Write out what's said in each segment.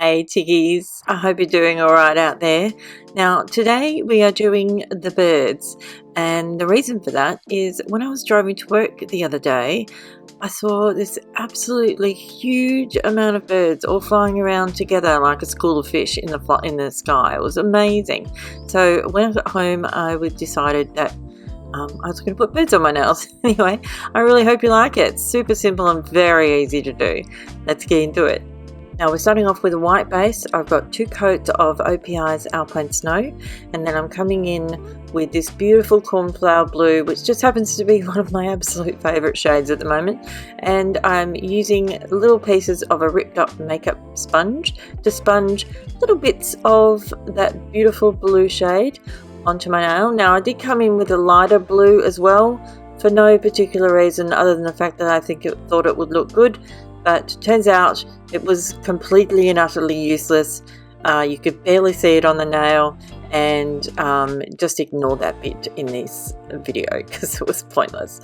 Hey Tiggies, I hope you're doing alright out there. Now today we are doing the birds, and the reason for that is when I was driving to work the other day I saw this absolutely huge amount of birds all flying around together like a school of fish in the sky. It was amazing. So when I got home I decided that I was going to put birds on my nails. Anyway, I really hope you like it. It's super simple and very easy to do. Let's get into it. Now we're starting off with a white base. I've got 2 coats of OPI's Alpine Snow, and then I'm coming in with this beautiful cornflower blue, which just happens to be one of my absolute favourite shades at the moment, and I'm using little pieces of a ripped up makeup sponge to sponge little bits of that beautiful blue shade onto my nail. Now I did come in with a lighter blue as well for no particular reason other than the fact that I thought it would look good. But turns out it was completely and utterly useless. You could barely see it on the nail, and just ignore that bit in this video because it was pointless.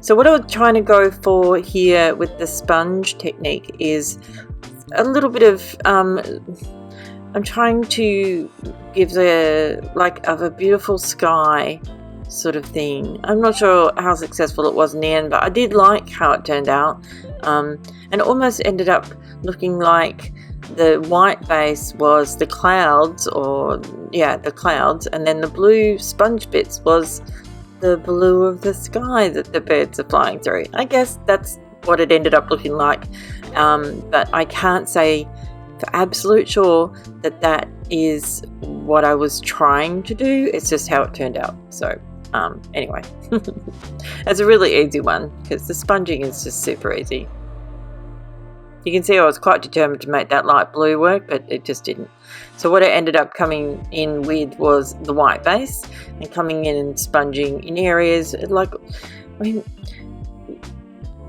So what I was trying to go for here with the sponge technique is a little bit of I'm trying to give a beautiful sky sort of thing. I'm not sure how successful it was in the end, but I did like how it turned out. And it almost ended up looking like the white base was the clouds, the clouds, and then the blue sponge bits was the blue of the sky that the birds are flying through. I guess that's what it ended up looking like, but I can't say for absolute sure that is what I was trying to do. It's just how it turned out. So anyway, it's a really easy one because the sponging is just super easy. You can see I was quite determined to make that light blue work, but it just didn't. So what I ended up coming in with was the white base and coming in and sponging in areas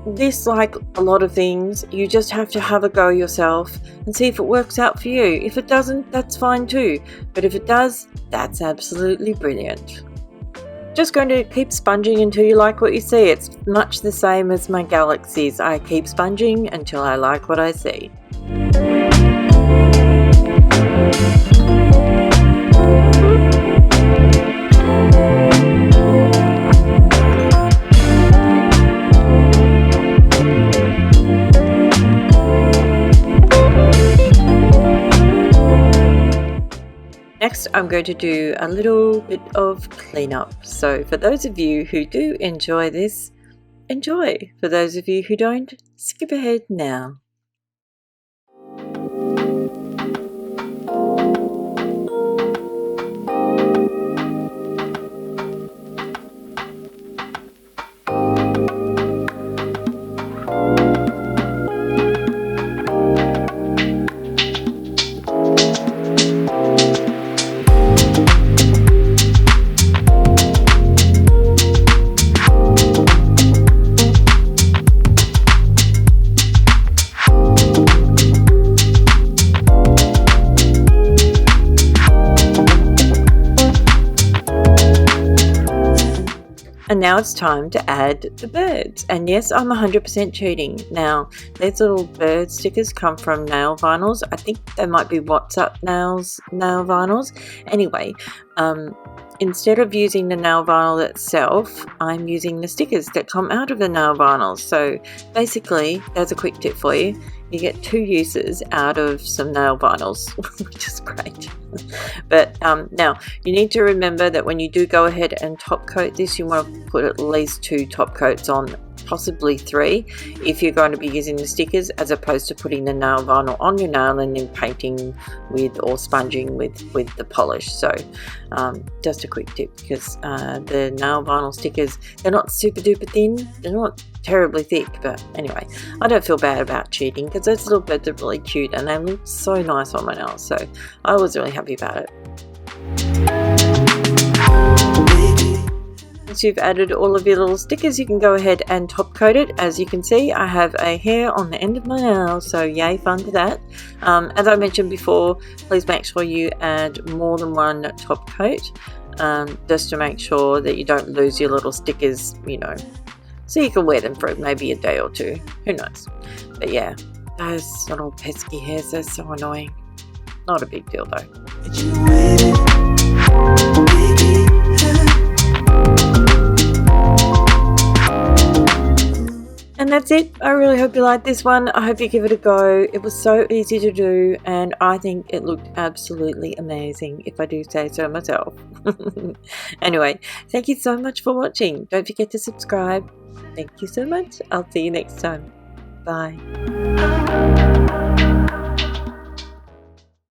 this, like a lot of things, you just have to have a go yourself and see if it works out for you. If it doesn't, that's fine too. But if it does, that's absolutely brilliant. Just going to keep sponging until you like what you see. It's much the same as my galaxies. I keep sponging until I like what I see. Next, I'm going to do a little bit of cleanup. So for those of you who do enjoy this, enjoy. For those of you who don't, skip ahead now. And now it's time to add the birds. And yes, I'm 100% cheating. Now, these little bird stickers come from nail vinyls. I think they might be WhatsApp nail vinyls. Anyway, instead of using the nail vinyl itself, I'm using the stickers that come out of the nail vinyls. So basically, there's a quick tip for you. You get 2 uses out of some nail vinyls, which is great. But now you need to remember that when you do go ahead and top coat this, you want to put at least 2 top coats on, possibly 3 if you're going to be using the stickers, as opposed to putting the nail vinyl on your nail and then painting with or sponging with the polish. So just a quick tip, because the nail vinyl stickers, they're not super duper thin, they're not terribly thick, but anyway, I don't feel bad about cheating because those little birds are really cute and they look so nice on my nails, so I was really happy about it. Once you've added all of your little stickers, you can go ahead and top coat it. As you can see, I have a hair on the end of my nail, so yay fun for that. As I mentioned before, please make sure you add more than 1 top coat, just to make sure that you don't lose your little stickers, so you can wear them for maybe a day or 2, who knows. But yeah, Those little pesky hairs are so annoying. Not a big deal though. And that's it. I really hope you liked this one. I hope you give it a go. It was so easy to do and I think it looked absolutely amazing, if I do say so myself. Anyway, thank you so much for watching. Don't forget to subscribe. Thank you so much. I'll see you next time. Bye.